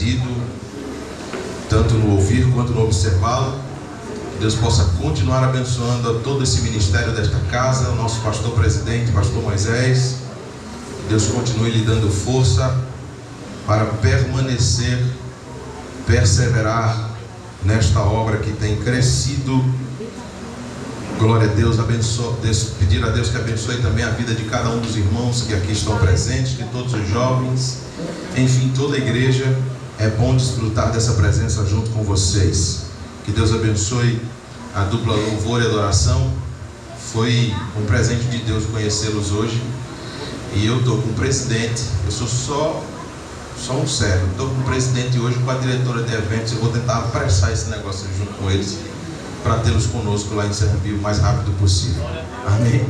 aprendido, tanto no ouvir quanto no observá-lo. Que Deus possa continuar abençoando a todo esse ministério desta casa, o nosso pastor presidente, pastor Moisés. Que Deus continue lhe dando força para permanecer, perseverar nesta obra que tem crescido. Glória a Deus, pedir a Deus que abençoe também a vida de cada um dos irmãos que aqui estão presentes, de todos os jovens, enfim, toda a igreja. É bom desfrutar dessa presença junto com vocês. Que Deus abençoe a dupla louvor e adoração. Foi um presente de Deus conhecê-los hoje. E eu estou com o presidente, eu sou só um servo. Estou com o presidente hoje, com a diretora de eventos. Eu vou tentar apressar esse negócio junto com eles, para tê-los conosco lá em Serrabio o mais rápido possível. Amém?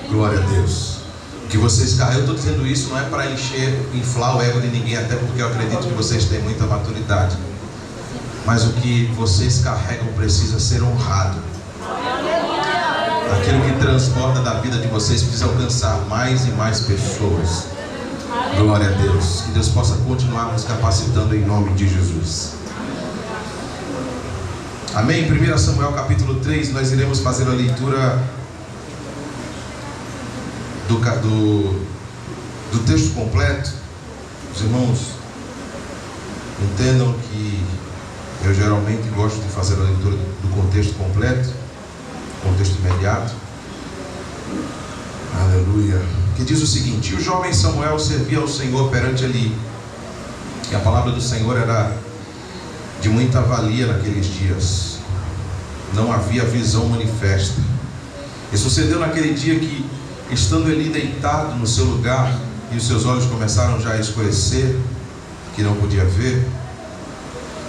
Glória a Deus. Que vocês carregam, eu estou dizendo isso não é para inflar o ego de ninguém, até porque eu acredito que vocês têm muita maturidade. Mas o que vocês carregam precisa ser honrado. Aquilo que transborda da vida de vocês precisa alcançar mais e mais pessoas. Glória a Deus. Que Deus possa continuar nos capacitando em nome de Jesus. Amém? 1 Samuel capítulo 3, nós iremos fazer a leitura do texto completo. Os irmãos entendam que eu geralmente gosto de fazer a leitura do contexto completo, contexto imediato. Aleluia. Que diz o seguinte: o jovem Samuel servia ao Senhor perante Eli, e a palavra do Senhor era de muita valia naqueles dias. Não havia visão manifesta. E sucedeu naquele dia que, estando Eli deitado no seu lugar, e os seus olhos começaram já a escurecer, que não podia ver,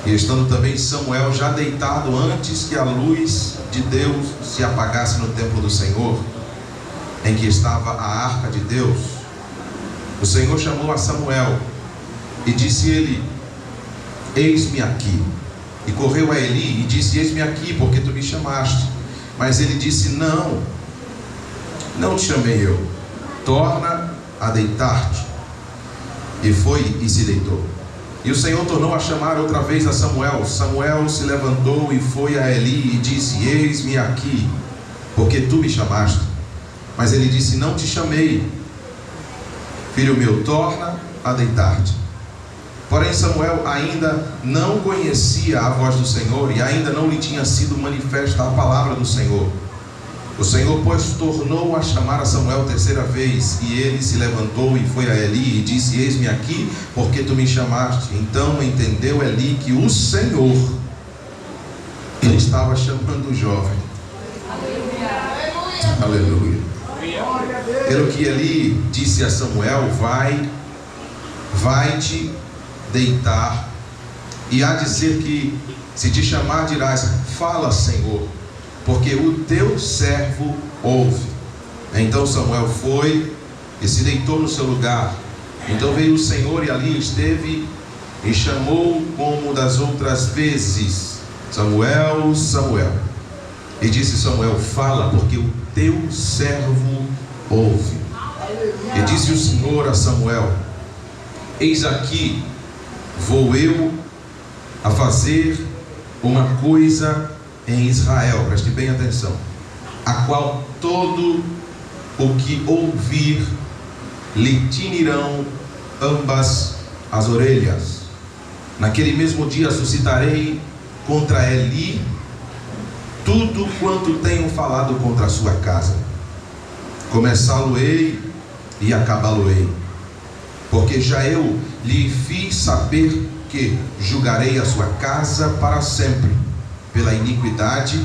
e estando também Samuel já deitado antes que a luz de Deus se apagasse no templo do Senhor, em que estava a arca de Deus, o Senhor chamou a Samuel e disse ele: eis-me aqui. E correu a Eli e disse: eis-me aqui, porque tu me chamaste. Mas ele disse: não te chamei eu, torna a deitar-te. E foi e se deitou. E o Senhor tornou a chamar outra vez a Samuel. Samuel se levantou e foi a Eli e disse: eis-me aqui, porque tu me chamaste. Mas ele disse: não te chamei, filho meu, torna a deitar-te. Porém Samuel ainda não conhecia a voz do Senhor, e ainda não lhe tinha sido manifesta a palavra do Senhor. O Senhor, pois, tornou a chamar a Samuel terceira vez, e ele se levantou e foi a Eli e disse: eis-me aqui, porque tu me chamaste. Então entendeu Eli que o Senhor, ele estava chamando o jovem. Aleluia. Pelo que Eli disse a Samuel: vai-te deitar, e há de ser que, se te chamar, dirás: fala, Senhor, porque o teu servo ouve. Então Samuel foi e se deitou no seu lugar. Então veio o Senhor e ali esteve e chamou como das outras vezes: Samuel, Samuel. E disse Samuel: fala, porque o teu servo ouve. E disse o Senhor a Samuel: eis aqui, vou eu a fazer uma coisa em Israel, preste bem atenção, a qual todo o que ouvir lhe tinirão ambas as orelhas. Naquele mesmo dia suscitarei contra Eli tudo quanto tenho falado contra a sua casa. Começá-lo-ei e acabá-lo-ei, porque já eu lhe fiz saber que julgarei a sua casa para sempre, pela iniquidade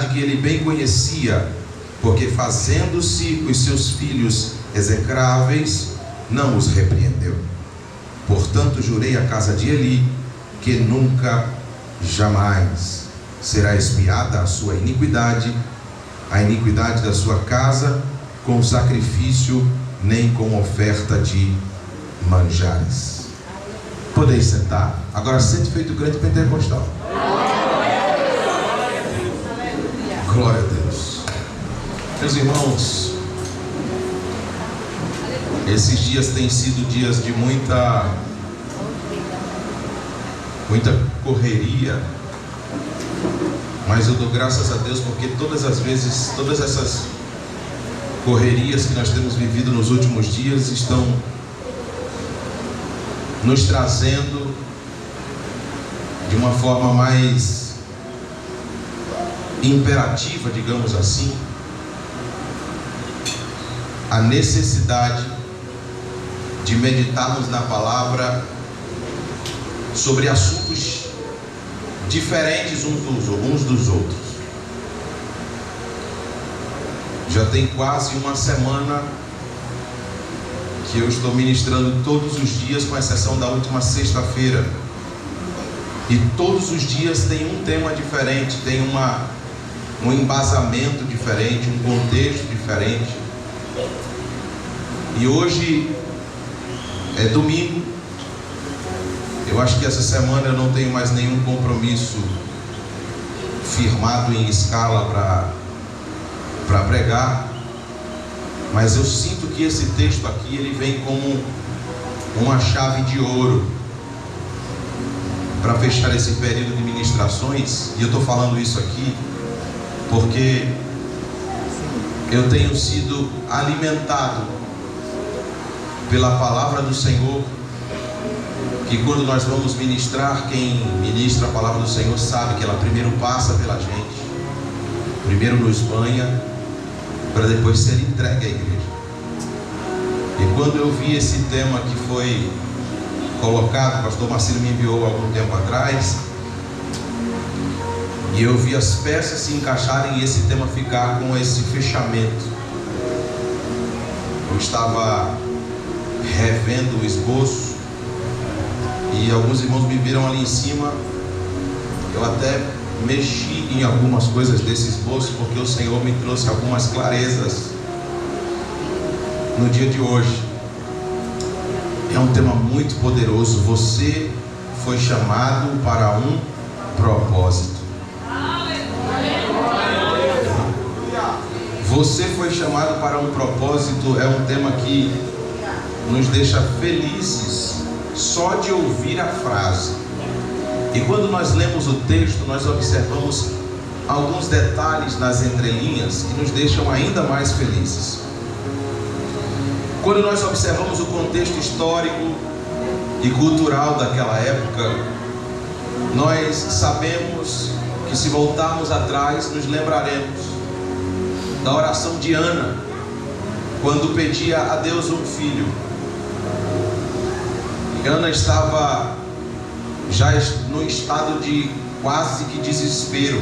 que ele bem conhecia, porque fazendo-se os seus filhos execráveis, não os repreendeu. Portanto jurei à casa de Eli que nunca, jamais será expiada a sua iniquidade, a iniquidade da sua casa, com sacrifício, nem com oferta de manjares. Podeis sentar. Agora sente feito grande pentecostal. Glória a Deus. Meus irmãos, Esses dias têm sido dias de muita correria, mas eu dou graças a Deus porque todas essas correrias que nós temos vivido nos últimos dias estão nos trazendo de uma forma mais imperativa, digamos assim, a necessidade de meditarmos na palavra sobre assuntos diferentes uns dos outros. Já tem quase uma semana que eu estou ministrando todos os dias, com exceção da última sexta-feira, e todos os dias tem um tema diferente, tem um embasamento diferente, um contexto diferente. E hoje é domingo. Eu acho que essa semana eu não tenho mais nenhum compromisso firmado em escala para pregar, mas eu sinto que esse texto aqui ele vem como uma chave de ouro para fechar esse período de ministrações. E eu estou falando isso aqui porque eu tenho sido alimentado pela palavra do Senhor, que quando nós vamos ministrar, quem ministra a palavra do Senhor sabe que ela primeiro passa pela gente, primeiro nos banha, para depois ser entregue à igreja. E quando eu vi esse tema que foi colocado, o pastor Marcelo me enviou há algum tempo atrás, e eu vi as peças se encaixarem e esse tema ficar com esse fechamento. Eu estava revendo o esboço e alguns irmãos me viram ali em cima. Eu até mexi em algumas coisas desse esboço, porque o Senhor me trouxe algumas clarezas no dia de hoje. É um tema muito poderoso. Você foi chamado para um propósito. Você foi chamado para um propósito. É um tema que nos deixa felizes só de ouvir a frase. E quando nós lemos o texto, nós observamos alguns detalhes nas entrelinhas que nos deixam ainda mais felizes. Quando nós observamos o contexto histórico e cultural daquela época, nós sabemos que, se voltarmos atrás, nos lembraremos da oração de Ana, quando pedia a Deus um filho. Ana estava já no estado de quase que desespero.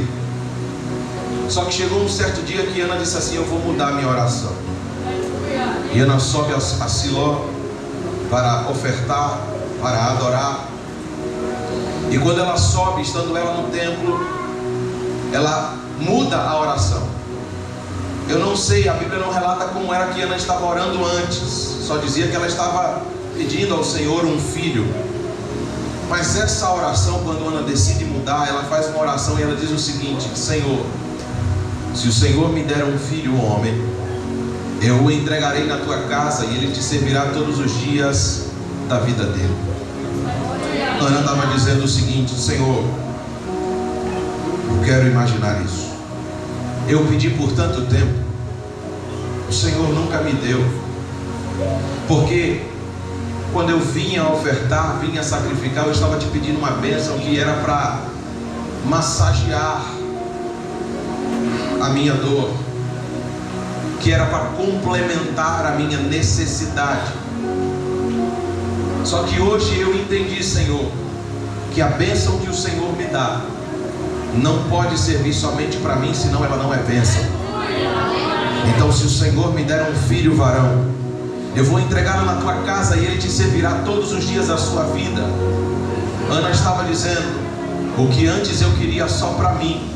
Só que chegou um certo dia que Ana disse assim: eu vou mudar minha oração. E Ana sobe a Siló para ofertar, para adorar. E quando ela sobe, estando ela no templo, ela muda a oração. Eu não sei, a Bíblia não relata como era que Ana estava orando antes. Só dizia que ela estava pedindo ao Senhor um filho. Mas essa oração, quando Ana decide mudar, ela faz uma oração e ela diz o seguinte: Senhor, se o Senhor me der um filho, um homem, eu o entregarei na tua casa e ele te servirá todos os dias da vida dele. Ana estava dizendo o seguinte: Senhor, eu quero imaginar isso. Eu pedi por tanto tempo, o Senhor nunca me deu. Porque quando eu vinha ofertar, vinha sacrificar, eu estava te pedindo uma bênção que era para massagear a minha dor, que era para complementar a minha necessidade. Só que hoje eu entendi, Senhor, que a bênção que o Senhor me dá não pode servir somente para mim, senão ela não é bênção. Então, se o Senhor me der um filho varão, eu vou entregá-lo na tua casa e ele te servirá todos os dias da sua vida. Ana estava dizendo: o que antes eu queria só para mim,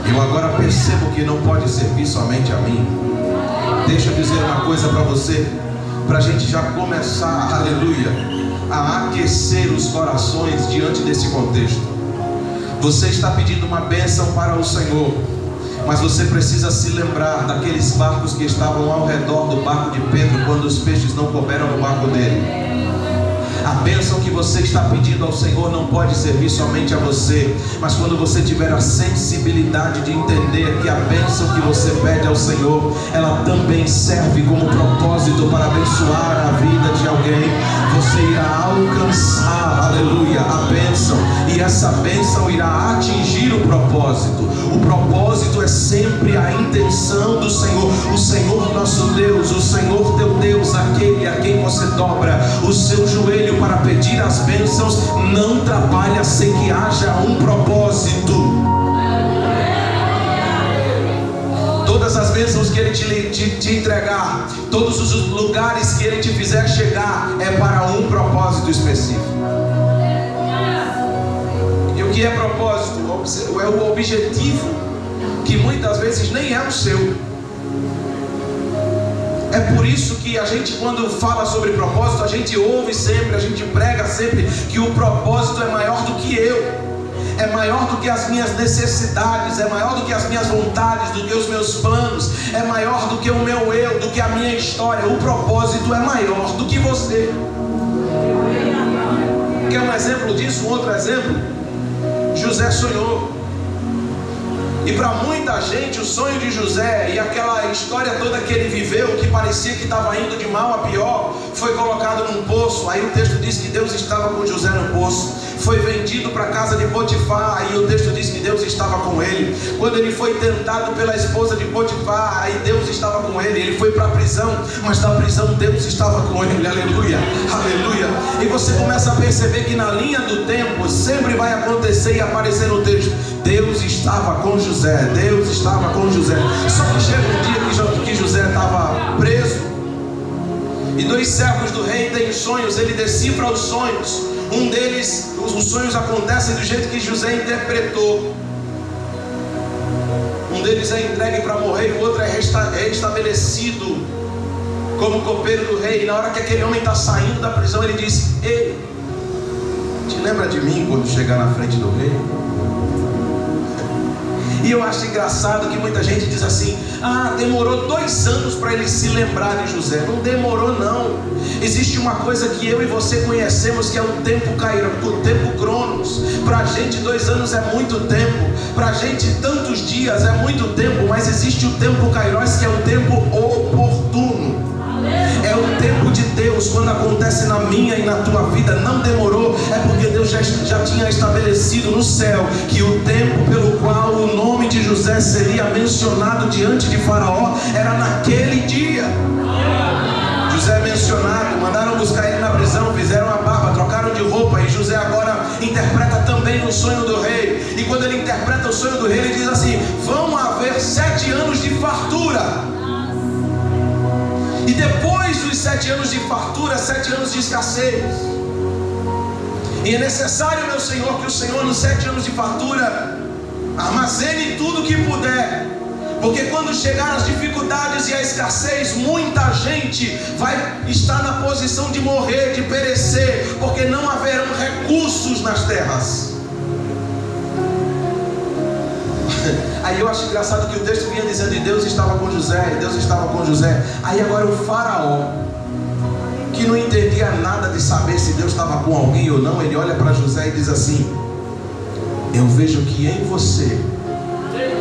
eu agora percebo que não pode servir somente a mim. Deixa eu dizer uma coisa para você, para a gente já começar, aleluia, a aquecer os corações diante desse contexto. Você está pedindo uma bênção para o Senhor, Mas você precisa se lembrar daqueles barcos que estavam ao redor do barco de Pedro, quando os peixes não couberam no barco dele. A bênção que você está pedindo ao Senhor não pode servir somente a você, mas quando você tiver a sensibilidade de entender que a bênção que você pede ao Senhor, ela também serve como propósito para abençoar a vida de alguém, você irá alcançar, aleluia, a bênção, e essa bênção irá atingir o propósito. O propósito é sempre a intenção do Senhor. O Senhor nosso Deus, o Senhor teu Deus, aquele a quem você dobra o seu joelho para pedir as bênçãos, não trabalha sem que haja um propósito. Todas as bênçãos que Ele te entregar, todos os lugares que Ele te fizer chegar, é para um propósito específico. E o que é propósito? É o objetivo, que muitas vezes nem é o seu. É por isso que a gente, quando fala sobre propósito, a gente ouve sempre, a gente prega sempre que o propósito é maior do que eu, é maior do que as minhas necessidades, é maior do que as minhas vontades, do que os meus planos, é maior do que o meu eu, do que a minha história. O propósito é maior do que você. Quer um exemplo disso? Um outro exemplo? José sonhou. E para muita gente o sonho de José e aquela história toda que ele viveu, que parecia que estava indo de mal a pior, foi colocado num poço. Aí o texto diz que Deus estava com José no poço. Foi vendido para a casa de Potifar. Aí o texto diz que Deus estava com ele. Quando ele foi tentado pela esposa de Potifar, aí Deus estava com ele. Ele foi para a prisão, mas na prisão Deus estava com ele. Aleluia, aleluia. E você começa a perceber que na linha do tempo sempre vai acontecer e aparecer no texto: Deus estava com José, Deus estava com José. Só que chega um dia que José estava preso, e dois servos do rei têm sonhos. Ele decifra os sonhos. Um deles, os sonhos acontecem do jeito que José interpretou. Um deles é entregue para morrer, o outro é restabelecido como copeiro do rei. E na hora que aquele homem está saindo da prisão, ele diz: ei, te lembra de mim quando chegar na frente do rei? E eu acho engraçado que muita gente diz assim: ah, demorou 2 anos para ele se lembrar de José. Não demorou não. Existe uma coisa que eu e você conhecemos, que é o tempo cronos. Para a gente 2 anos é muito tempo, para a gente tantos dias é muito tempo, mas existe o tempo kairos, que é o tempo oportuno. É o tempo de Deus. Quando acontece na minha e na tua vida, não demorou. É porque Deus já tinha estabelecido no céu que o tempo pelo qual o nome de José seria mencionado diante de Faraó era naquele dia. José é mencionado, mandaram buscar ele na prisão, fizeram a barba, trocaram de roupa, e José agora interpreta também o sonho do rei. E quando ele interpreta o sonho do rei, ele diz assim: vão haver 7 anos de fartura. E depois dos 7 anos de fartura, 7 anos de escassez. E é necessário, meu Senhor, que o Senhor nos 7 anos de fartura armazene tudo que puder, porque quando chegar as dificuldades e a escassez, muita gente vai estar na posição de morrer, de perecer, porque não haverão recursos nas terras. Aí eu acho engraçado que o texto vinha dizendo que Deus estava com José, e Deus estava com José. Aí agora o faraó, que não entendia nada de saber se Deus estava com alguém ou não, ele olha para José e diz assim: eu vejo que em você,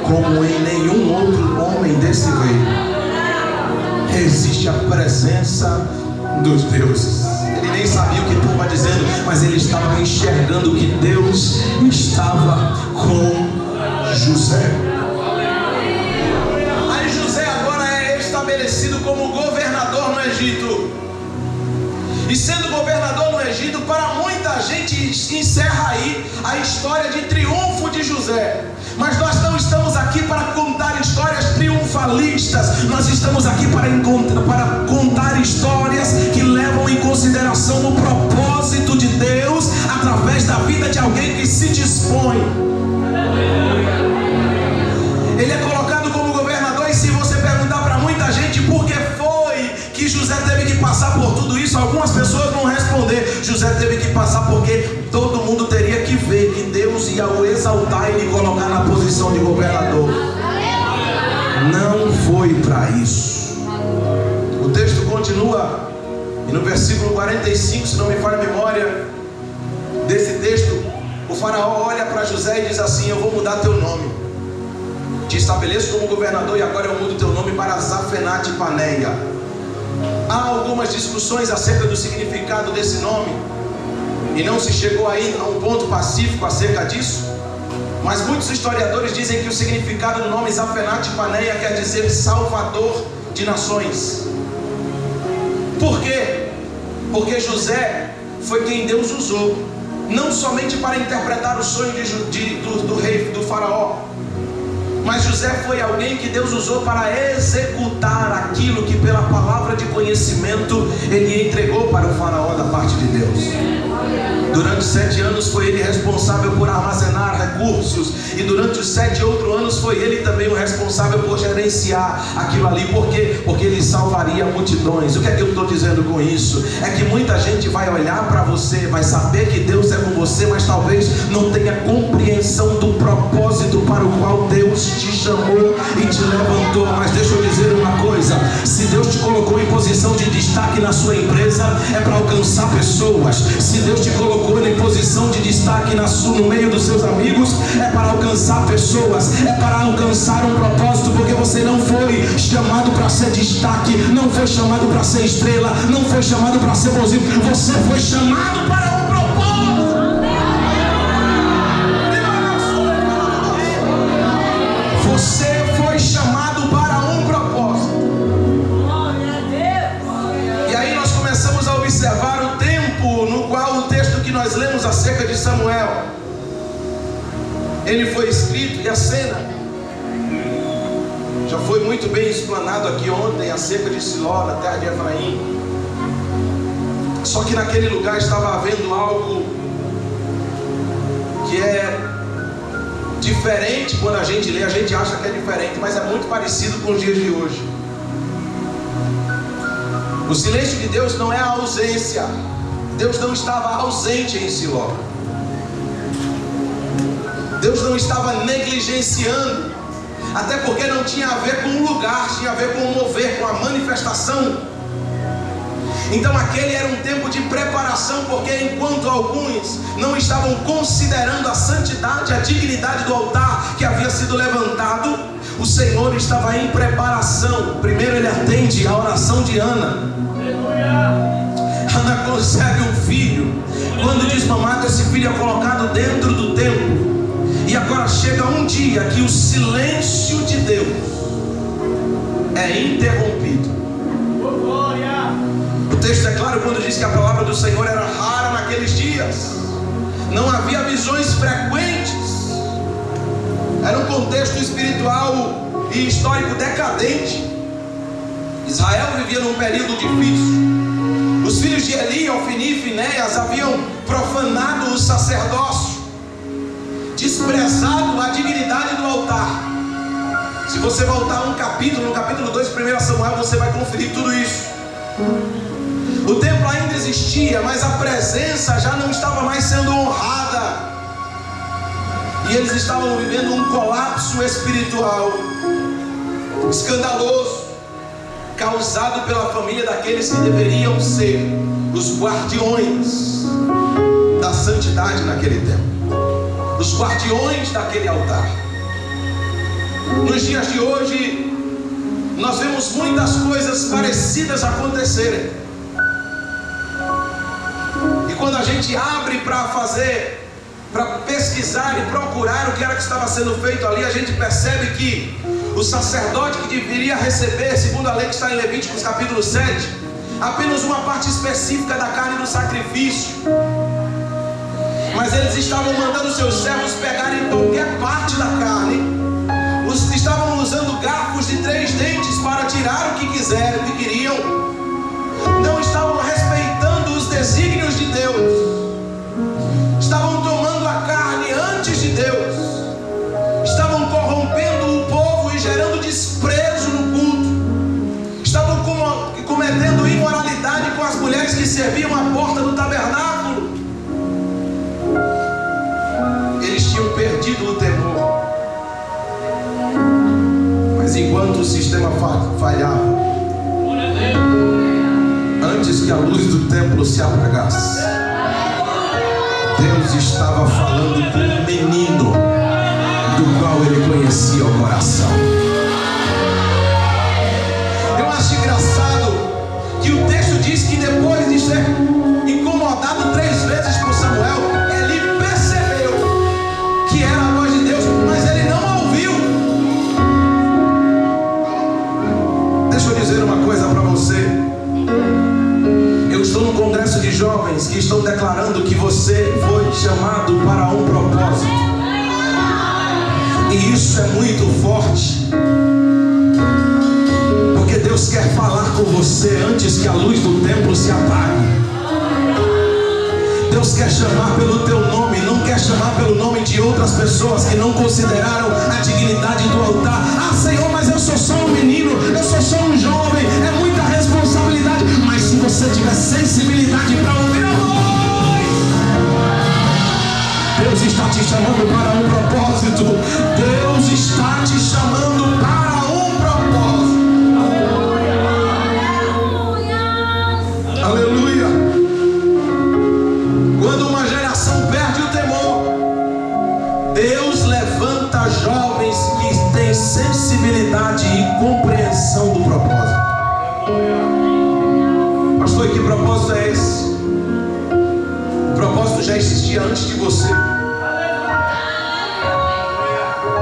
como em nenhum outro homem desse reino, existe a presença dos deuses. Ele nem sabia o que estava dizendo, mas ele estava enxergando que Deus estava com José. Aí José agora é estabelecido como governador no Egito. E sendo governador no Egito, para muita gente encerra aí a história de triunfo de José. Mas nós não estamos aqui para contar histórias triunfalistas. Nós estamos aqui para contar histórias que levam em consideração o propósito de Deus através da vida de alguém que se dispõe. Ele é colocado como governador, e se você perguntar para muita gente por que foi que José teve que passar por tudo isso, algumas pessoas vão responder: José teve que passar porque todo mundo teria que ver que Deus ia o exaltar e lhe colocar na posição de governador. não foi para isso. O texto continua, e no versículo 45, se não me falha a memória, desse texto, o faraó olha para José e diz assim: eu vou mudar teu nome, te estabeleço como governador, e agora eu mudo teu nome para Zafenate Paneia. Há algumas discussões acerca do significado desse nome, e não se chegou ainda a um ponto pacífico acerca disso, mas muitos historiadores dizem que o significado do nome Zafenate Paneia quer dizer Salvador de Nações. Por quê? Porque José foi quem Deus usou, não somente para interpretar o sonho do rei, do faraó, mas José foi alguém que Deus usou para executar aquilo que pela palavra de conhecimento ele entregou para o faraó da parte de Deus. Durante 7 anos foi ele responsável por armazenar recursos, e durante os 7 outros anos foi ele também o responsável por gerenciar aquilo ali. Por quê? Porque ele salvaria multidões. O que é que eu estou dizendo com isso? É que muita gente vai olhar para você, vai saber que Deus é com você, mas talvez não tenha compreensão do propósito para o qual Deus te chamou e te levantou. Mas deixa eu dizer uma coisa: se Deus te colocou em posição de destaque na sua empresa, é para alcançar pessoas. Se Deus te colocou em posição de destaque no meio dos seus amigos, é para alcançar pessoas, é para alcançar um propósito, porque você não foi chamado para ser destaque, não foi chamado para ser estrela, não foi chamado para ser bonzinho, você foi chamado para um propósito. Você foi chamado para um propósito. E aí nós começamos a observar o tempo no qual o texto que nós lemos acerca de Samuel, ele foi escrito, e a cena já foi muito bem explanado aqui ontem acerca de Siló, na terra de Efraim. Só que naquele lugar estava havendo algo que é diferente. Quando a gente lê, a gente acha que é diferente, mas é muito parecido com os dias de hoje. O silêncio de Deus não é a ausência. Deus não estava ausente em Siló. Deus não estava negligenciando, até porque não tinha a ver com o lugar, tinha a ver com o mover, com a manifestação. Então aquele era um tempo de preparação, porque enquanto alguns não estavam considerando a santidade, a dignidade do altar que havia sido levantado, o Senhor estava em preparação. Primeiro ele atende a oração de Ana. Ana concebe um filho. Quando desmamado, esse filho é colocado dentro do templo. E agora chega um dia que o silêncio de Deus é interrompido. O texto é claro quando diz que a palavra do Senhor era rara naqueles dias. Não havia visões frequentes. Era um contexto espiritual e histórico decadente. Israel vivia num período difícil. Os filhos de Eli, Ofni e Finéias haviam profanado o sacerdócio, desprezado a dignidade do altar. Se você voltar um capítulo, no capítulo 2 de 1 Samuel, você vai conferir tudo isso. O templo ainda existia, mas a presença já não estava mais sendo honrada. E eles estavam vivendo um colapso espiritual escandaloso, causado pela família daqueles que deveriam ser os guardiões da santidade naquele tempo, os guardiões daquele altar. Nos dias de hoje, nós vemos muitas coisas parecidas acontecerem. E quando a gente abre para pesquisar e procurar o que era que estava sendo feito ali, a gente percebe que o sacerdote que deveria receber, segundo a lei que está em Levíticos capítulo 7, apenas uma parte específica da carne do sacrifício. Mas eles estavam mandando seus servos pegarem qualquer parte da carne. Estavam usando garfos de 3 dentes para tirar o que quiserem, o que queriam. Não estavam respeitando os desígnios de Deus. Estavam tomando a carne antes de Deus. Estavam corrompendo o povo e gerando desprezo no culto. Estavam cometendo imoralidade com as mulheres que serviam à porta do tabernáculo. Eles tinham perdido o temor. Mas enquanto o sistema falhava, antes que a luz do templo se apagasse, Deus estava falando com um menino do qual ele conhecia o coração. Eu acho engraçado que o texto diz que depois de ser incomodado 3 vezes por Samuel, ele percebeu que era a voz de Deus, mas ele não a ouviu. Deixa eu dizer uma coisa para você. Eu estou num congresso de jovens que estão declarando que você foi chamado para um propósito. E isso é muito forte, porque Deus quer falar com você antes que a luz do templo se apague. Deus quer chamar pelo teu nome, não quer chamar pelo nome de outras pessoas que não consideraram a dignidade do altar. Ah, Senhor, mas eu sou só um menino, eu sou só um jovem, é muita responsabilidade. Mas se você tiver sensibilidade para ouvir a voz, Deus está te chamando para um propósito. Deus está te chamando para um propósito. Aleluia. Quando uma geração perde o temor, Deus levanta jovens que têm sensibilidade e compreensão do propósito. Pastor, e que propósito é esse? O propósito já existia antes de você.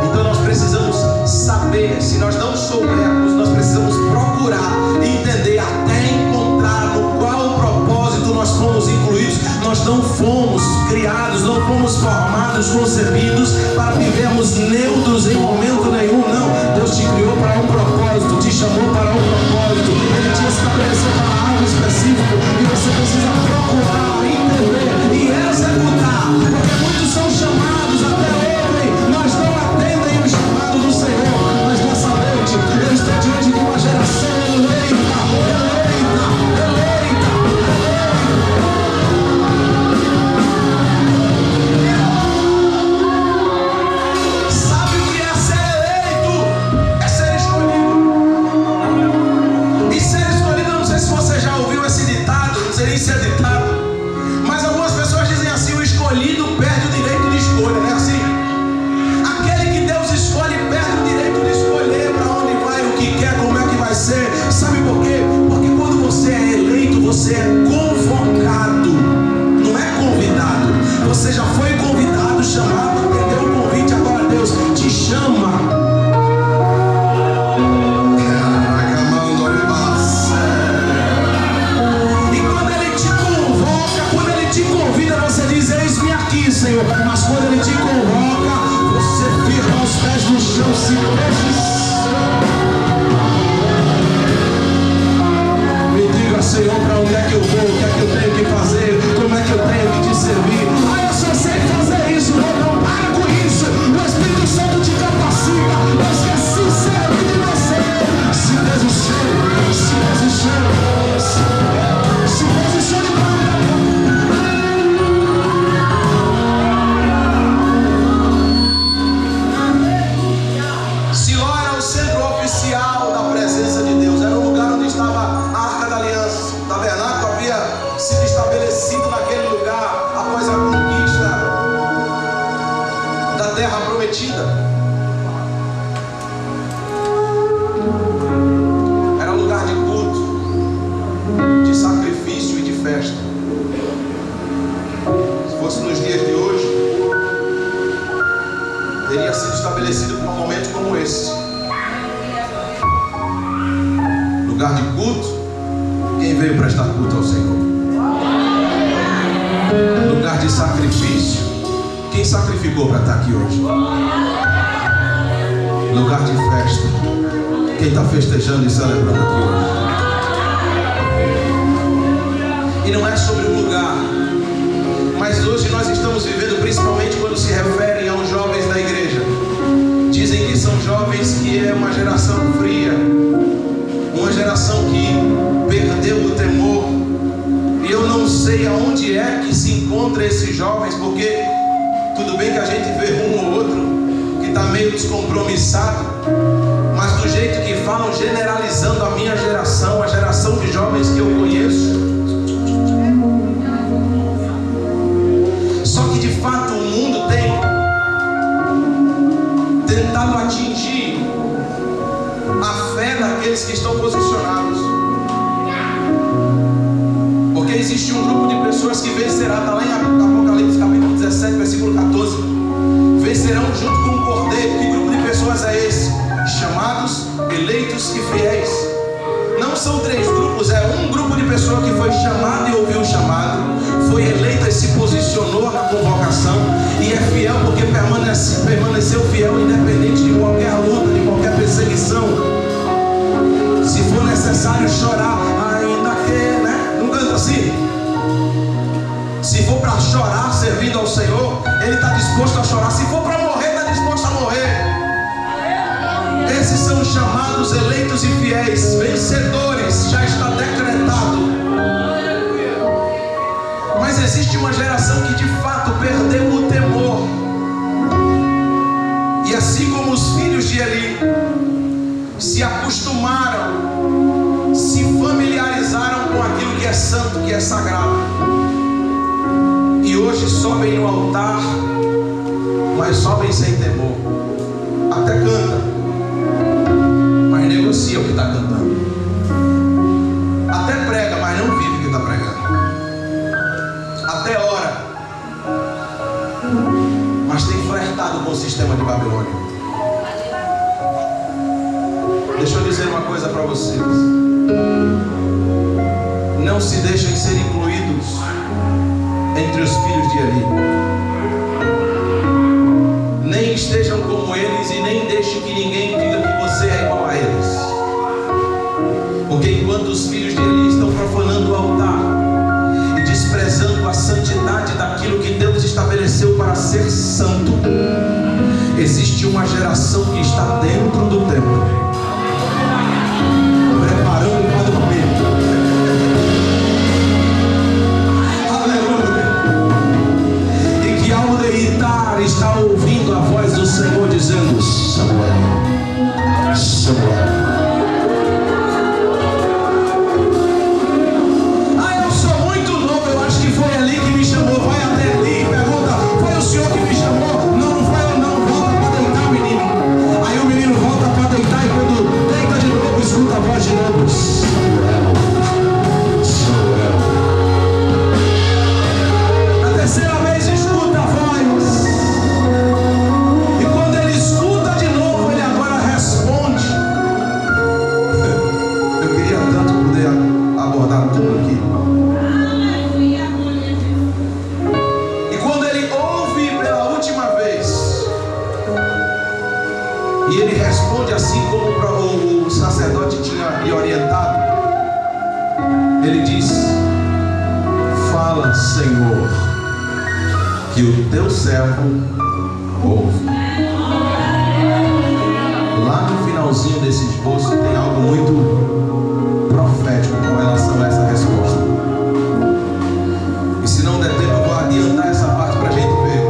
Então nós precisamos saber. Se nós não soubermos, nós precisamos procurar entender até encontrar no qual propósito nós fomos incluídos. Nós não fomos criados, não fomos formados, concebidos para vivermos neutros em momento nenhum. Não, Deus te criou para um propósito, te chamou para um propósito. Ele te estabeleceu para algo específico e você precisa procurar, entender e executar, porque muitos são chamados, até ouvem, mas não atendem o chamado do Senhor. Mas nessa noite eu estou diante de uma geração eleita. Sabe o que é ser eleito? É ser escolhido. E ser escolhido, eu não sei se você já ouviu esse ditado, não sei nem se é ditado, mas algumas pessoas dizem assim: o escolhido perde o direito de escolha, não é assim? Aquele que Deus escolhe perde o direito de escolher para onde vai, o que quer, como é que vai ser. Sabe por quê? Porque quando você é eleito, você é convocado, não é convidado. Você já foi convidado, chamado, entendeu o convite, agora Deus te chama. E quando Ele te convoca, quando Ele te convida, você diz: eis-me aqui, Senhor. Mas quando Ele te convoca, você firma os pés no chão, se posiciona. Me diga, Senhor, para onde é que eu vou, o que é que eu tenho que fazer, como é que eu tenho que te servir. Ah, eu só sei fazer isso. Não, para com isso. O Espírito Santo te capacita. Deus quer sinceridade de você. Se posicione, se posicione, se posicione para Siló era o centro oficial da presença de Deus. Era o lugar onde estava a Arca da Aliança. O tabernáculo havia sido estabelecido naquele lugar após a conquista da terra prometida. Era um lugar de culto, de sacrifício e de festa. Se fosse nos dias de hoje, teria sido estabelecido para um momento como esse. Lugar de culto, quem veio prestar culto ao Senhor. Lugar de sacrifício, quem sacrificou para estar aqui hoje. Lugar de festa, quem está festejando e celebrando aqui hoje. E não é sobre o lugar, mas hoje nós estamos vivendo, principalmente quando se referem aos jovens da igreja. Dizem que são jovens que é uma geração fria, uma geração que perdeu o temor. E eu não sei aonde é que se encontra esses jovens, porque tudo bem que a gente vê um ou outro que está meio descompromissado, mas do jeito que falam, generalizando a minha geração, a geração de jovens que eu conheço. Só que de fato o mundo tem tentado atingir a fé daqueles que estão posicionados. Porque existe um grupo de pessoas que vencerá, está lá em Apocalipse capítulo 17, versículo 14. Vencerão junto com o Cordeiro. Que grupo de pessoas é esse? Chamados, eleitos e fiéis. Não são três grupos, é um grupo de pessoas que foi chamado e ouviu o chamado, foi eleito e se posicionou na convocação, e é fiel porque permaneceu fiel independente de qualquer luta, de qualquer perseguição. Se for necessário chorar, ainda que, né? Não canta assim. Se for para chorar servindo ao Senhor, Ele está disposto a chorar. Se for para morrer, está disposto a morrer. Esses são os chamados, eleitos e fiéis, vencedores, já está decretado. Mas existe uma geração que de fato perdeu o temor. E assim como os filhos de Eli se acostumaram, se familiarizaram com aquilo que é santo, que é sagrado, e hoje sobem no altar, mas sobem sem temor. Até canta, mas negocia o que está cantando. Até prega, mas não vive o que está pregando. Até ora, mas tem flertado com o sistema de Babilônia. Deixa eu dizer uma coisa para vocês: não se deixem ser incluídos entre os filhos de Eli. Nem estejam como eles e nem deixe que ninguém diga que você é igual a eles. Porque enquanto os filhos de Eli estão profanando o altar e desprezando a santidade daquilo que Deus estabeleceu para ser santo, existe uma geração que está dentro do templo, preparando para dormir. Aleluia! E que ao deitar está ouvindo a voz do Senhor dizendo: Samuel, Samuel. Que o teu servo ouve. Lá no finalzinho desse esboço tem algo muito profético com relação a essa resposta. E se não der tempo, eu vou adiantar essa parte para a gente ver.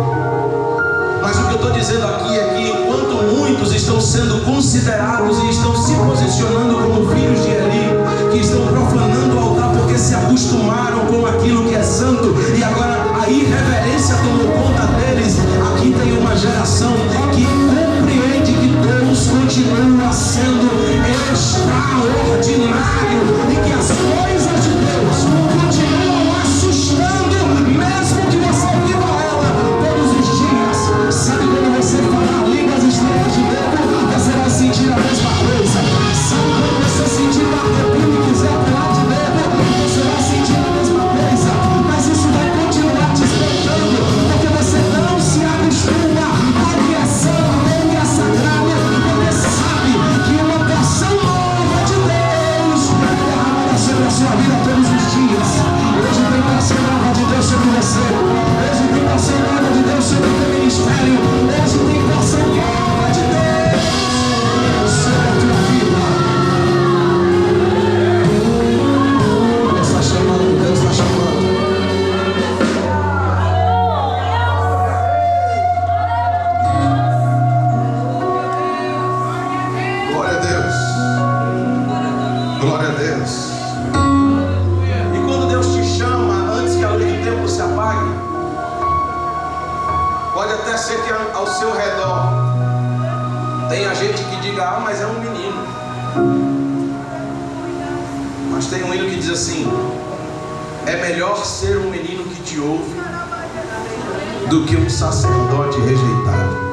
Mas o que eu estou dizendo aqui é que enquanto muitos estão sendo considerados e estão se posicionando como filhos de Eli, que estão profanando o altar porque se acostumaram com aquilo que é santo, e agora a irreverência tomou conta deles, aqui tem uma geração que compreende que Deus continua sendo extraordinário e que as coisas de Deus continuam assustando, mesmo que você viva ela todos os dias. Sabe quando você falar línguas estranhas de Deus, você vai sentir a mesma coisa. Sabe quando você sentir o arrepio e quiser falar de Deus, você vai sentir a mesma coisa. Mas isso vai continuar te espantando, porque você não se acostuma ao que é santo, ao que é sagrado. Você sabe que uma porção nova de Deus até ser que ao seu redor tenha gente que diga: ah, mas é um menino. Mas tem um hino que diz assim: é melhor ser um menino que te ouve do que um sacerdote rejeitado.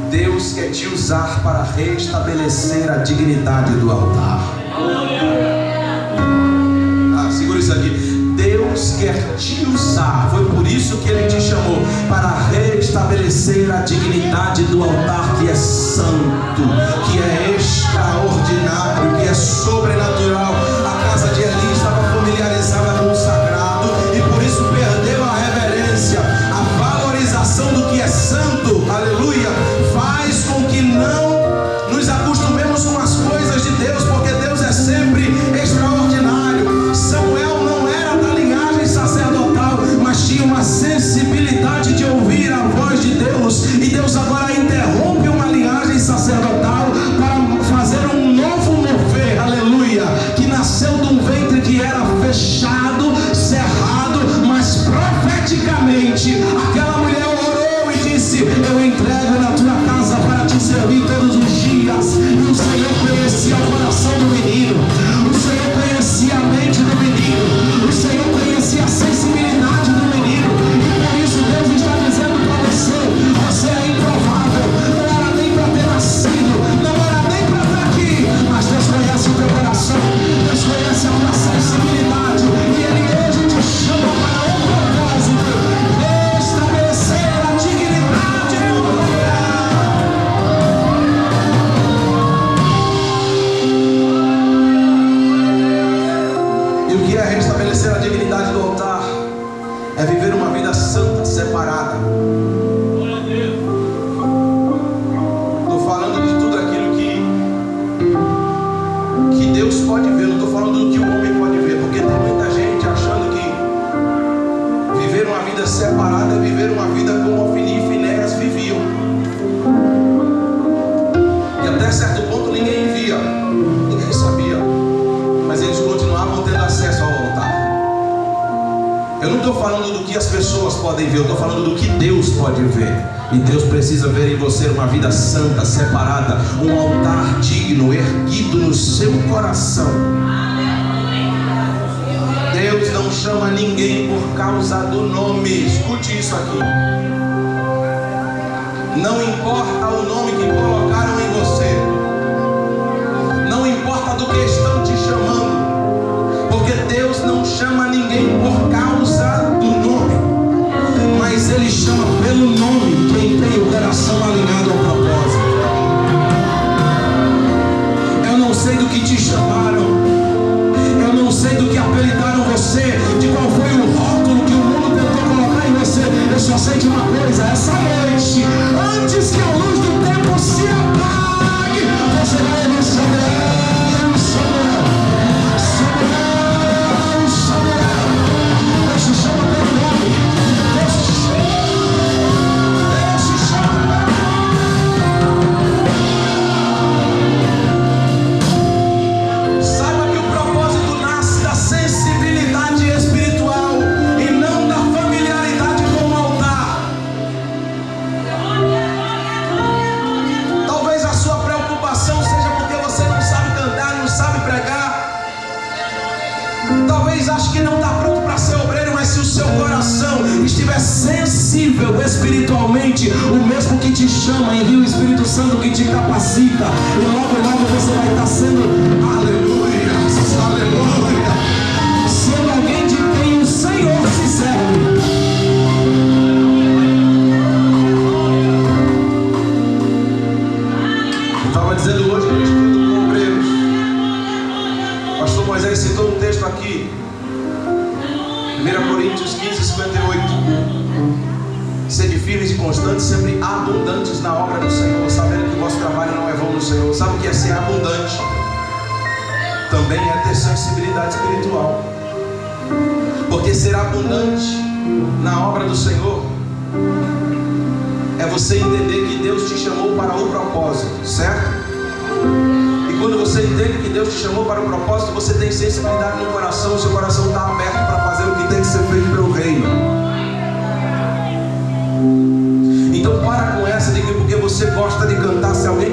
Deus quer te usar para restabelecer a dignidade do altar. Segura isso aqui. Deus quer te usar. Foi por isso que Ele te chamou, para restabelecer a dignidade do altar, que é santo, que é extraordinário, que é sobrenatural. A casa de Eli estava familiarizada com o sagrado e por isso perdeu a reverência. A valorização do que é santo, aleluia, faz com que não nos acostumemos com as coisas de Deus, porque Deus é sempre extraordinário. Samuel não era da linhagem sacerdotal, mas tinha uma sensibilidade de ouvir a voz de Deus. E Deus agora interrompe uma linhagem sacerdotal para fazer um novo mover, aleluia, que nasceu de um ventre que era fechado, cerrado, mas profeticamente aquela mulher orou e disse: eu entrego na tua casa para te servir todos os dias. E o Senhor conhecia o coração do menino, o Senhor conhecia a mente do menino, o Senhor conhecia a sensibilidade do menino. E por isso Deus está dizendo para você: você é improvável, não era nem para ter nascido, não era nem para estar aqui, mas Deus conhece o teu coração, Deus conhece a tua sensibilidade, e Ele hoje te chama para um propósito: estabelecer a dignidade do lugar. E o que é restabelecer a dignidade do altar? É viver uma vida santa, separada. Estou falando de tudo aquilo que Deus pode ver, não estou falando do que o homem pode ver, porque tem muita gente achando que viver uma vida separada é viver uma vida como Ofni e Finéias viviam. E até certo ponto ninguém via, ninguém sabia, mas eles continuavam tendo acesso ao altar. Eu não estou falando do que as pessoas podem ver, eu estou falando do que Deus pode ver. E Deus precisa ver em você uma vida santa, separada, um altar digno, erguido no seu coração. Deus não chama ninguém por causa do nome. Escute isso aqui. Não importa o nome que colocaram em você, não importa do que estão te chamando, porque Deus não chama ninguém por causa do nome, mas Ele chama pelo nome quem tem o coração alinhado ao propósito. Eu não sei do que te chamaram, eu não sei do que apelidaram você, de qual foi o rótulo que o mundo tentou colocar em você. Eu só sei de uma coisa: essa noite, antes que a luz do tempo se apague, você vai ouvir Samuel, Samuel, Samuel, Samuel. Deus te chama pelo nome, Deus te chama, Deus te chama. Saiba que o propósito nasce da sensibilidade espiritual e não da familiaridade com o altar. Talvez a sua preocupação seja porque você não sabe cantar, não sabe pregar. Talvez ache que não está pronto para ser obreiro, mas se o seu coração estiver sensível espiritualmente, o mesmo que te chama envia o Espírito Santo que te capacita, e logo você vai estar sendo, aleluia, aleluia, sendo alguém de quem o Senhor se serve. Eu estava dizendo hoje no estudo com obreiros, pastor Moisés citou um texto aqui, 1 Coríntios 15, 58. Sede firmes e constantes, sempre abundantes na obra do Senhor, sabendo que o vosso trabalho não é vão no Senhor. Sabe o que é ser abundante? Também é ter sensibilidade espiritual. Porque ser abundante na obra do Senhor é você entender que Deus te chamou para o propósito, certo? E quando você entende que Deus te chamou para o propósito, você tem sensibilidade no coração, o seu coração está aberto para fazer o que tem que ser feito pelo reino.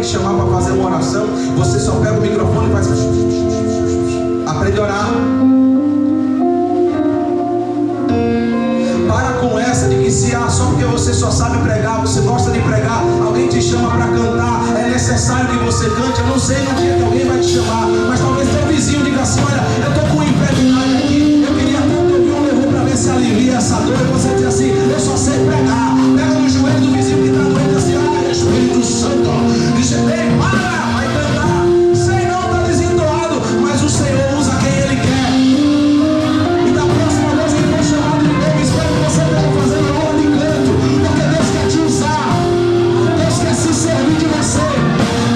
te chamar para fazer uma oração, você só pega o microfone e faz. Aprende a orar. Para com essa de que só porque você só sabe pregar, você gosta de pregar, alguém te chama para cantar, é necessário que você cante. Eu não sei no dia que alguém vai te chamar, mas talvez teu vizinho diga assim: olha, eu estou com enfermidade aqui, eu queria tanto ouvir um louvor para ver se alivia essa dor. E você diz assim: eu só sei pregar. Pega no joelho do vizinho que está doente assim: ai, Espírito Santo, diz: ei, para, vai cantar. Sei não, está desentoado, mas o Senhor usa quem Ele quer. E da próxima vez que for chamado de novo, espero que você esteja fazendo aula de canto, porque Deus quer te usar. Deus quer se servir de você.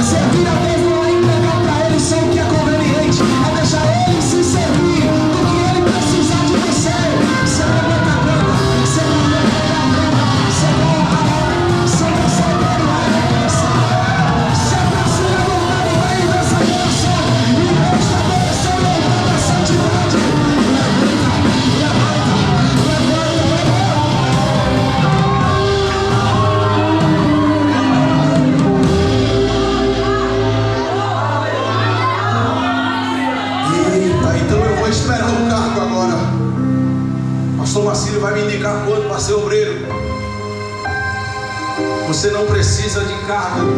Servir a Deus não é entregar para Ele só o que é conveniente, é deixar Ele se servir do que Ele precisar de você. Você levanta a banda, você levanta a banda, você coloca a hora, você recebe a hora, você está se levantando no meio dessa geração e Deus estabeleceu o louvor da santidade. Então eu vou esperar o cargo agora. Pastor Marcílio vai me indicar quando para ser obreiro. Você não precisa de cargo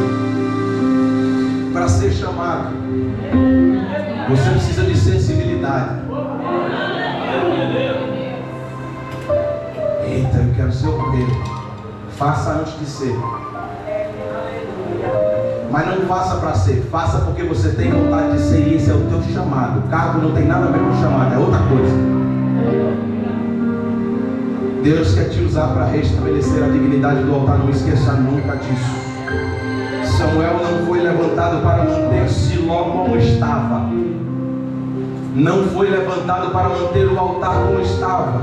para ser chamado. Você precisa de sensibilidade. Eita, eu quero ser obreiro. Faça antes de ser. Mas não faça para ser, faça porque você tem vontade de ser, e esse é o teu chamado. O cargo não tem nada a ver com o chamado, é outra coisa. Deus quer te usar para restabelecer a dignidade do altar, não esqueça nunca disso. Samuel não foi levantado para manter Siló como estava. Não foi levantado para manter o altar como estava.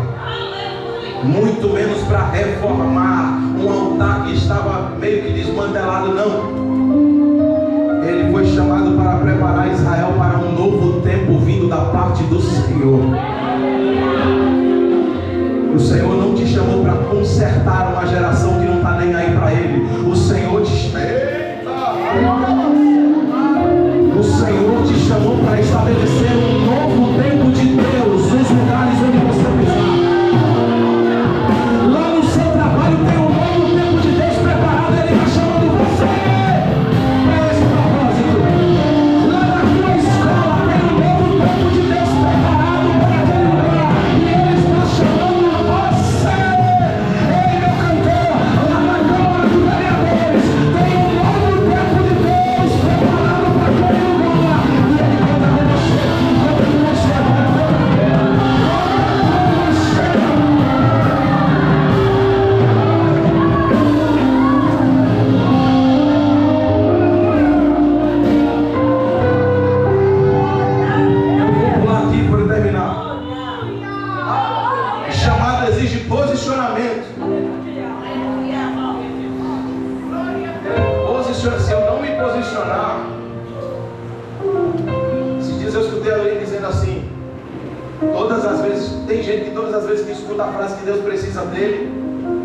Muito menos para reformar um altar que estava meio que desmantelado, não. Ele foi chamado para preparar Israel para um novo tempo vindo da parte do Senhor. O Senhor não te chamou para consertar uma geração que não está nem aí para Ele. O Senhor te chamou para estabelecer um novo tempo de Deus nos lugares onde você pisar. Lá no seu trabalho tem um novo tempo de Deus preparado. Ele está chamando você. Se eu não me posicionar, esses dias eu escutei alguém dizendo assim: todas as vezes, tem gente que todas as vezes que escuta a frase que Deus precisa dele,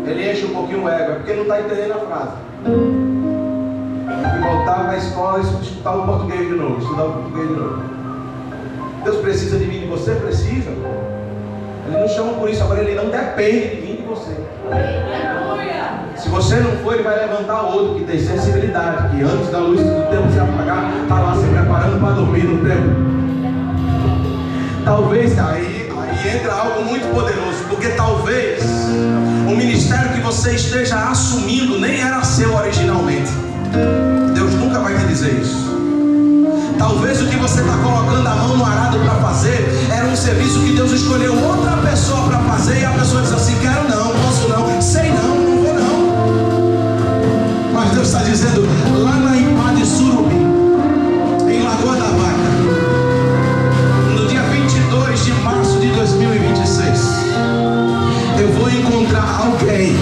ele enche um pouquinho o ego, é porque não está entendendo a frase. Tem que voltar para a escola e escutar o português de novo, estudar o português de novo. Deus precisa de mim, de você precisa. Ele não chama por isso, agora ele não depende de mim, de você. Se você não for, ele vai levantar outro que tem sensibilidade, que antes da luz do tempo se apagar, está lá se preparando para dormir no tempo. Talvez aí entra algo muito poderoso, porque talvez o ministério que você esteja assumindo nem era seu originalmente. Deus nunca vai te dizer isso. Talvez o que você está colocando a mão no arado para fazer era um serviço que Deus escolheu outra pessoa para fazer, e a pessoa diz assim: quero não, posso não, sei não, não vou não. Mas Deus está dizendo, lá na Ipá de Surubim, em Lagoa da Vaca, no dia 22 de março de 2026, eu vou encontrar alguém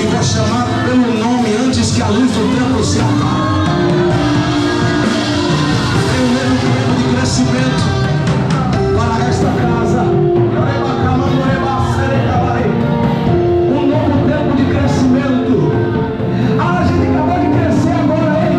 e vou chamar pelo nome antes que a luz do templo se apague. De crescimento para esta casa, um novo tempo de crescimento. A gente acabou de crescer agora.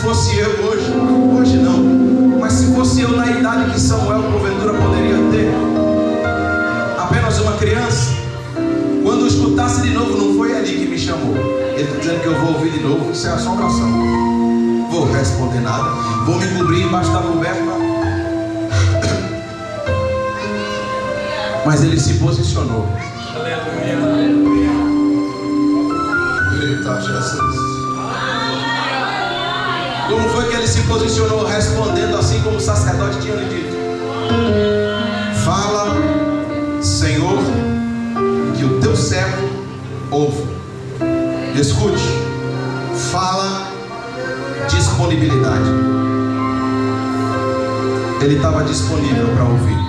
fosse eu hoje não, mas se fosse eu na idade que Samuel porventura poderia ter, apenas uma criança, quando eu escutasse de novo, não foi ali que me chamou. Ele está dizendo que eu vou ouvir de novo, isso é assombração. Vou responder nada, vou me cobrir embaixo da coberta. Mas ele se posicionou. Eita Jesus. Como foi que ele se posicionou? Respondendo assim como o sacerdote tinha lhe dito: fala, Senhor, que o teu servo ouve. Escute, fala, disponibilidade. Ele estava disponível para ouvir.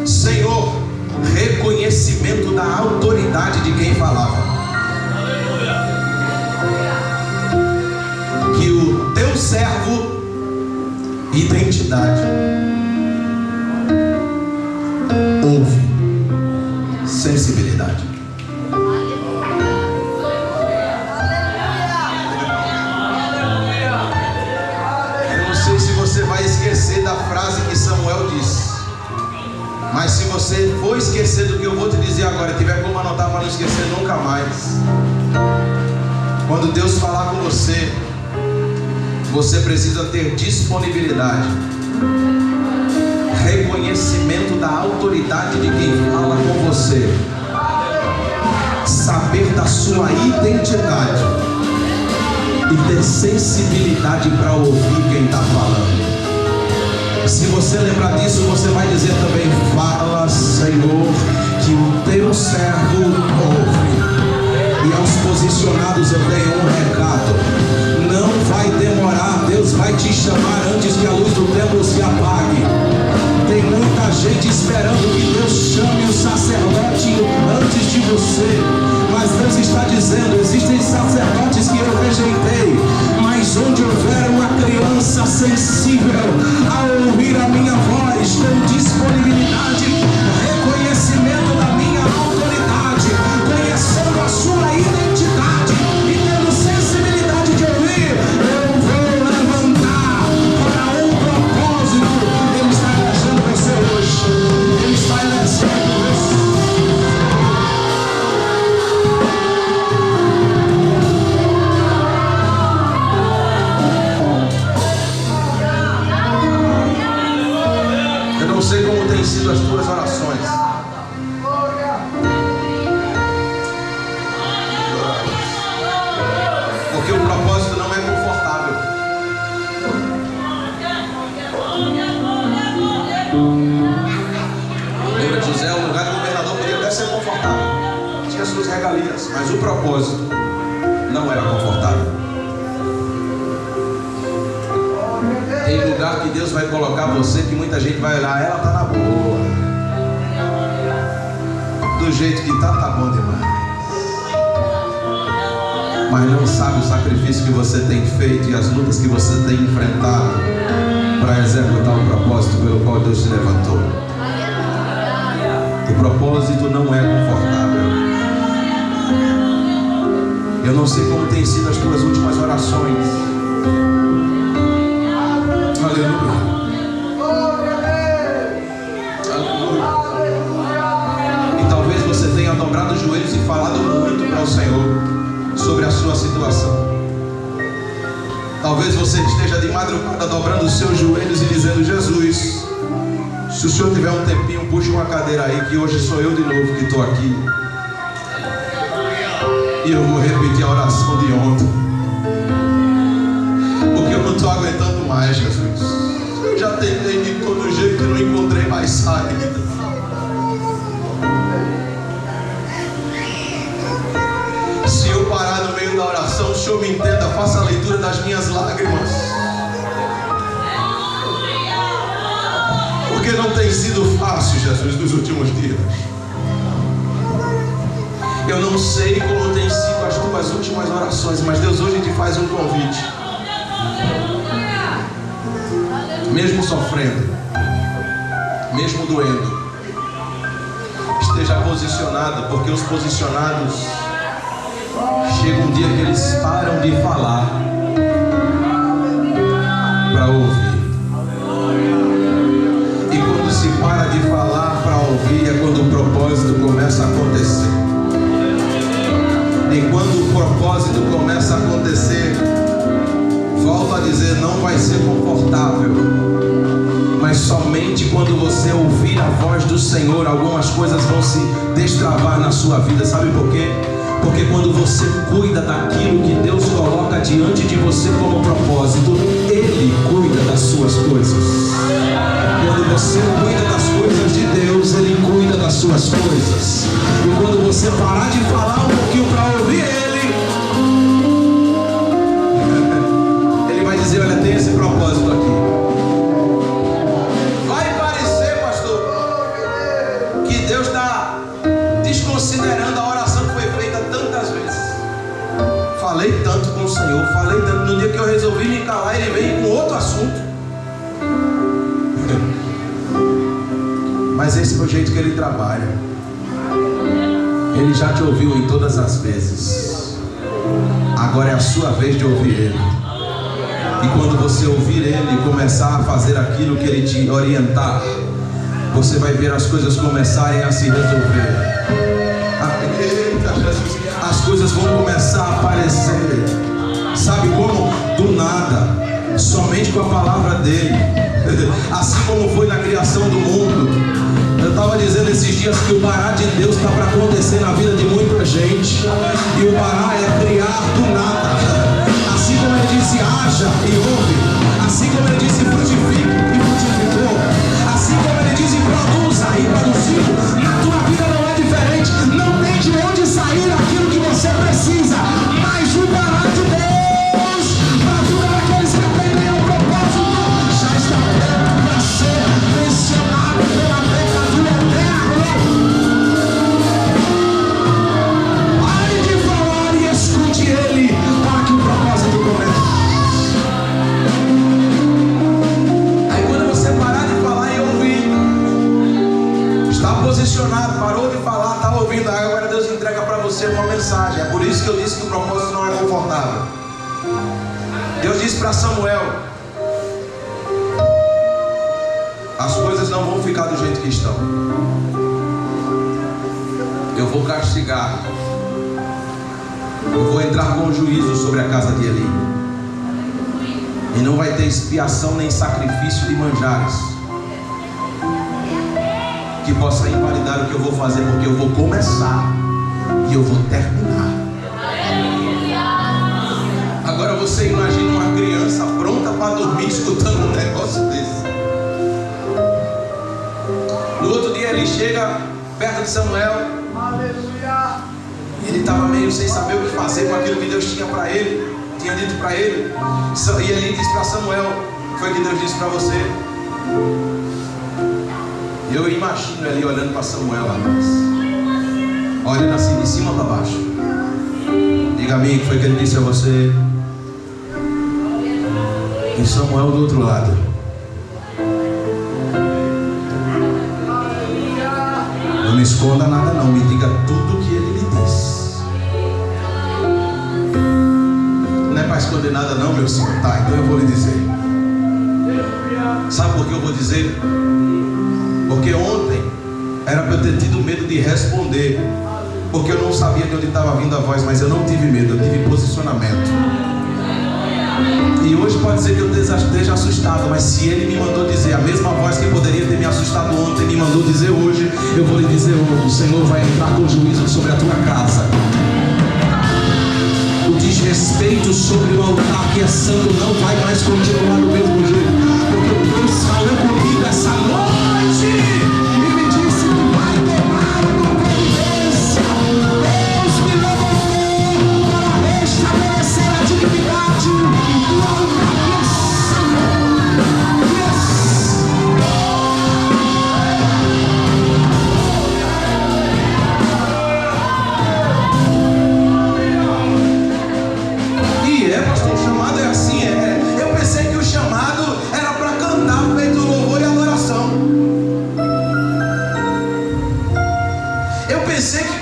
Senhor, reconhecimento da autoridade de quem falava. Que o teu servo, identidade, ouve, sensibilidade. Eu não sei se você vai esquecer da frase que Samuel disse, mas se você for esquecer do que eu vou te dizer agora, tiver como anotar para não esquecer nunca mais. Quando Deus falar com você, você precisa ter disponibilidade, reconhecimento da autoridade de quem fala com você, saber da sua identidade e ter sensibilidade para ouvir quem está falando. Se você lembrar disso, você vai dizer também: fala, Senhor, que o teu servo ouve. E aos posicionados eu tenho um recado: não vai demorar, Deus vai te chamar antes que a luz do templo se apague. Tem muita gente esperando que Deus chame o sacerdote antes de você, mas Deus está dizendo: existem sacerdotes que eu rejeitei, mas onde houver uma criança sensível a ouvir a minha voz, com disponibilidade, reconhecimento da minha autoridade, conhecendo a sua identidade e tendo sensibilidade de ouvir, eu vou levantar para um propósito. Ele está elegendo você hoje. Ele está elegendo você. Eu não sei como têm sido as tuas orações. Porque o propósito não é confortável. Lembra de José, o lugar do governador podia até ser confortável, tinha suas regalias, mas o propósito não era confortável. Tem lugar que Deus vai colocar você que muita gente vai olhar, ela está na boa, do jeito que está, tá bom demais, mas não sabe o sacrifício que você tem feito e as lutas que você tem enfrentado para executar o propósito pelo qual Deus te levantou. O propósito não é confortável. Eu não sei como tem sido as tuas últimas orações. Aleluia. Aleluia. E talvez você tenha dobrado os joelhos e falado muito para o Senhor sobre a sua situação. Talvez você esteja de madrugada dobrando os seus joelhos e dizendo: Jesus, se o Senhor tiver um tempinho, puxa uma cadeira aí, que hoje sou eu de novo que estou aqui. E eu vou repetir a oração de ontem, porque eu não estou aguentando mais, Jesus. Eu já tentei de todo jeito e não encontrei mais saída. Se eu parar no meio da oração, o Senhor me entenda, faça a leitura das minhas lágrimas, porque não tem sido fácil, Jesus, nos últimos dias. Eu não sei como tem sido as tuas últimas orações, mas Deus hoje te faz um convite. Mesmo sofrendo, mesmo doendo, esteja posicionado, porque os posicionados chega um dia que eles param de falar noite, quando você ouvir a voz do Senhor, algumas coisas vão se destravar na sua vida. Sabe por quê? Porque quando você cuida daquilo que Deus coloca diante de você como propósito, Ele cuida das suas coisas. Quando você cuida das coisas de Deus, Ele cuida das suas coisas. E quando você parar de falar um pouquinho para ouvir Ele, Ele vai dizer: olha, tem esse propósito aqui. Vai parecer, pastor, que Deus está desconsiderando a oração que foi feita tantas vezes. Falei tanto com o Senhor, falei tanto. No dia que eu resolvi me calar, Ele veio com outro assunto. Mas esse é o jeito que Ele trabalha. Ele já te ouviu em todas as vezes. Agora é a sua vez de ouvir Ele. E quando você ouvir Ele e começar a fazer aquilo que Ele te orientar, você vai ver as coisas começarem a se resolver. As coisas vão começar a aparecer. Sabe como? Do nada. Somente com a palavra dEle. Assim como foi na criação do mundo. Eu estava dizendo esses dias que o bará de Deus está para acontecer na vida de muita gente. E o bará é criar do nada. Assim como Ele disse: haja e ouve. Assim como Ele disse: frutifique e frutificou. Assim como Ele disse: produza e produziu. Na tua vida não é diferente. Não tem de onde sair aquilo que você precisa. Mas o bará de Deus, para todos aqueles que atendem ao propósito, já está pronto para ser mencionado pela boca do Eterno. Pare de falar e escute Ele, para que o propósito comece. Aí quando você parar de falar e ouvir, está posicionado, parou de falar, está ouvindo, agora Deus entrega para você uma mensagem. É por isso que eu disse que o propósito não é confortável. Deus disse para Samuel: as coisas não vão ficar do jeito que estão. Eu vou castigar. Eu vou entrar com juízo sobre a casa de Eli. E não vai ter expiação nem sacrifício de manjares que possa invalidar o que eu vou fazer, porque eu vou começar e eu vou terminar. Agora você imagina uma criança pronta para dormir escutando um negócio desse. No outro dia ele chega perto de Samuel. Ele estava meio sem saber o que fazer com aquilo que Deus tinha para ele, tinha dito para ele. E ele disse para Samuel: foi o que Deus disse para você. Eu imagino ele olhando para Samuel atrás, olhando assim de cima para baixo. Diga a mim o que foi que ele disse a você. E Samuel do outro lado. Não me esconda nada não, me diga tudo o que ele lhe disse. Não é para esconder nada não, meu senhor. Tá, então eu vou lhe dizer. Sabe por que eu vou dizer? Porque ontem era para eu ter tido medo de responder, porque eu não sabia de onde estava vindo a voz, mas eu não tive medo, eu tive posicionamento. E hoje pode ser que eu esteja assustado, mas se Ele me mandou dizer a mesma voz que poderia ter me assustado ontem, me mandou dizer hoje, eu vou lhe dizer hoje: o Senhor vai entrar com juízo sobre a tua casa. O desrespeito sobre o altar que é santo não vai mais continuar do mesmo jeito, porque Deus falou comigo essa noite e me disse que vai tomar uma providência. Deus me levantou para restabelecer a dignidade do altar que é santo. E é, pastor, o chamado é assim, eu pensei que o chamado era para cantar feito louvor e adoração. Eu pensei que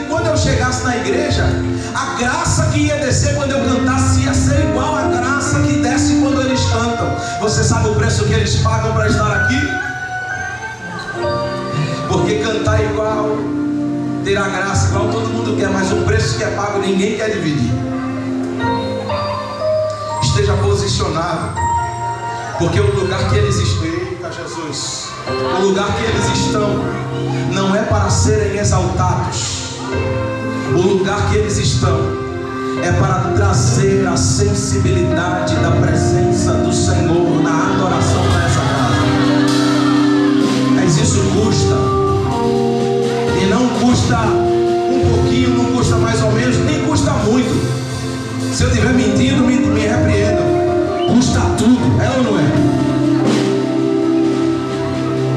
quando eu chegasse na igreja, a graça que ia descer quando eu cantasse ia ser igual à graça que desce quando eles cantam. Você sabe o preço que eles pagam para estar aqui? Porque cantar igual, ter a graça igual todo mundo quer, mas o preço que é pago ninguém quer dividir. Esteja posicionado, porque o lugar que eles estão, Jesus. O lugar que eles estão não é para serem exaltados. O lugar que eles estão é para trazer a sensibilidade da presença do Senhor na adoração nessa casa. Mas isso custa. E não custa um pouquinho, não custa mais ou menos, nem custa muito. Se eu estiver mentindo, me repreendam. Custa tudo, é ou não é?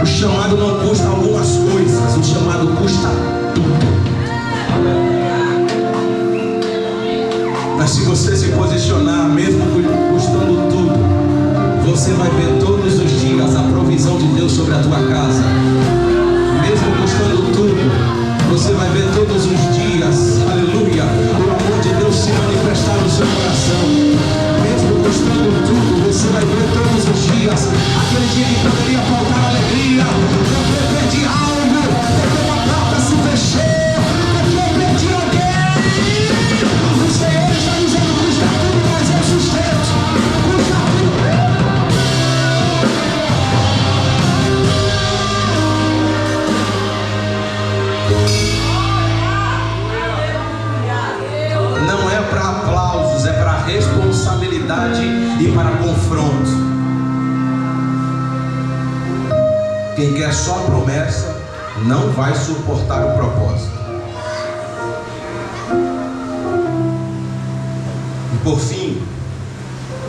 O chamado não custa algumas coisas, o chamado custa tudo. Mas se você se posicionar, mesmo custando tudo, você vai ver todos os dias a provisão de Deus sobre a tua casa. Mesmo custando tudo, você vai ver todos os dias, aleluia, o amor de Deus se manifestar no seu coração. Mesmo custando tudo, você vai ver todos os dias aquele dia que poderia faltar alegria, porque eu perdi algo, porque uma porta se fechou, porque eu perdi alguém. O Senhor está dizendo: custa tudo, mas eu sustento. Custa tudo. Não é para aplausos, é para responsabilidade e para confronto. Quem quer só promessa não vai suportar o propósito. E por fim,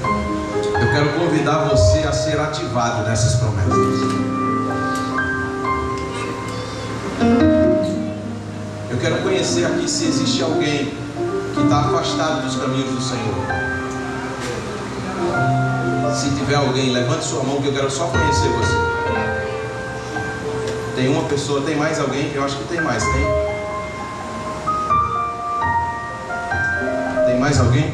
eu quero convidar você a ser ativado nessas promessas. Eu quero conhecer aqui se existe alguém que está afastado dos caminhos do Senhor. Se tiver alguém, levante sua mão que eu quero só conhecer você. Tem uma pessoa, tem mais alguém? Eu acho que tem mais, tem? Tem mais alguém?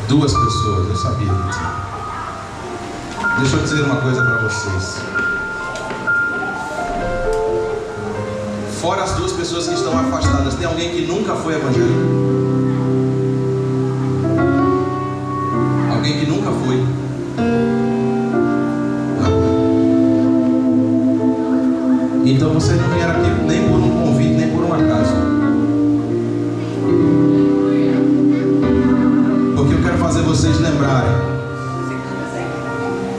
2 pessoas, eu sabia que tinha. Deixa eu dizer uma coisa para vocês. Fora as 2 pessoas que estão afastadas, tem alguém que nunca foi evangélico? Alguém que nunca foi? Então vocês não vieram aqui nem por um convite, nem por um acaso. Porque eu quero fazer vocês lembrarem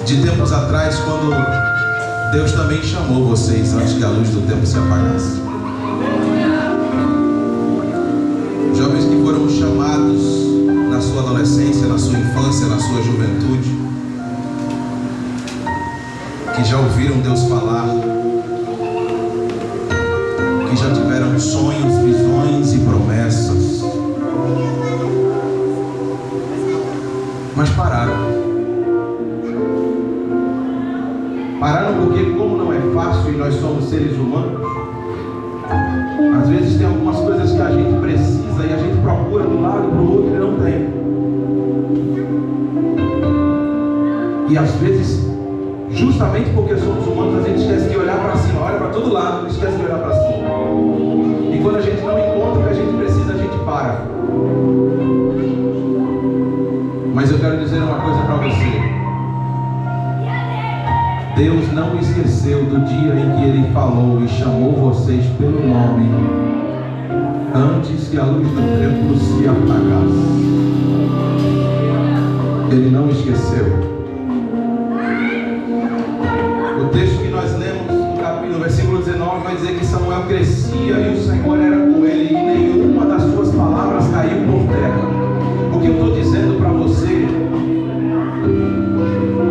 de tempos atrás, quando Deus também chamou vocês antes que a luz do tempo se apagasse. Jovens que foram chamados na sua adolescência, na sua infância, na sua juventude, que já ouviram Deus falar, que já tiveram sonhos, visões e promessas, mas pararam. Pararam porque, como não é fácil e nós somos seres humanos, às vezes tem algumas coisas que a gente precisa e a gente procura de um lado para o outro e não tem. E às vezes, justamente porque somos humanos, a gente esquece de olhar para cima, olha para todo lado e esquece de olhar para cima. E quando a gente não encontra o que a gente precisa, a gente para. Mas eu quero dizer uma coisa para você. Deus não esqueceu do dia em que Ele falou e chamou vocês pelo nome, antes que a luz do templo se apagasse. Ele não esqueceu. O texto que nós lemos no versículo 19 vai dizer que Samuel crescia e o Senhor era com ele, e nenhuma das suas palavras caiu por terra. O que eu estou dizendo para você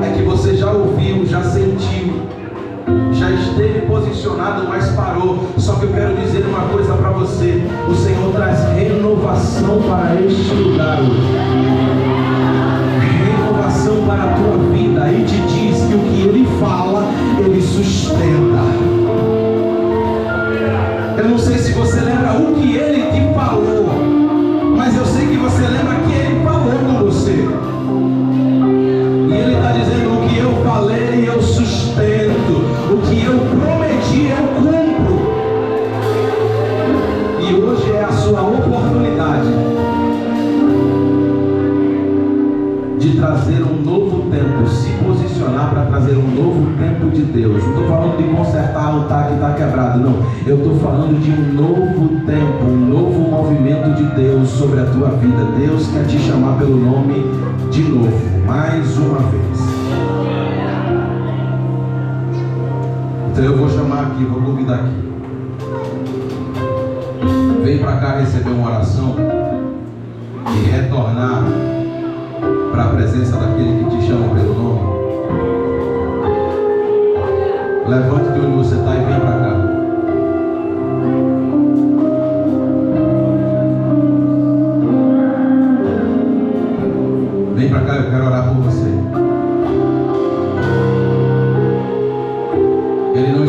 é que você já ouviu, já sentiu, já esteve posicionado, mas parou. Só que eu quero dizer uma coisa para você: o Senhor traz renovação para este lugar hoje. Renovação para a tua vida. E te diz que o que Ele fala, Ele sustenta. Eu não sei se você lembra o que Ele te falou, mas eu sei que você lembra que Ele falou com você. E Ele está dizendo: o que eu falei, eu sustento. O que eu prometi, eu cumpro. E hoje é a sua oportunidade de trazer um novo tempo. Se posicionar posicionar para trazer um novo tempo de Deus. Não estou falando de consertar o altar que está quebrado, não. Eu estou falando de um novo tempo, um novo movimento de Deus sobre a tua vida. Deus quer te chamar pelo nome de novo, mais uma vez. Então eu vou chamar aqui, vou convidar aqui. Vem para cá receber uma oração e retornar para a presença daquele que te chama pelo nome. Levante de onde você está e vem para cá. Vem para cá, eu quero orar por você. Ele não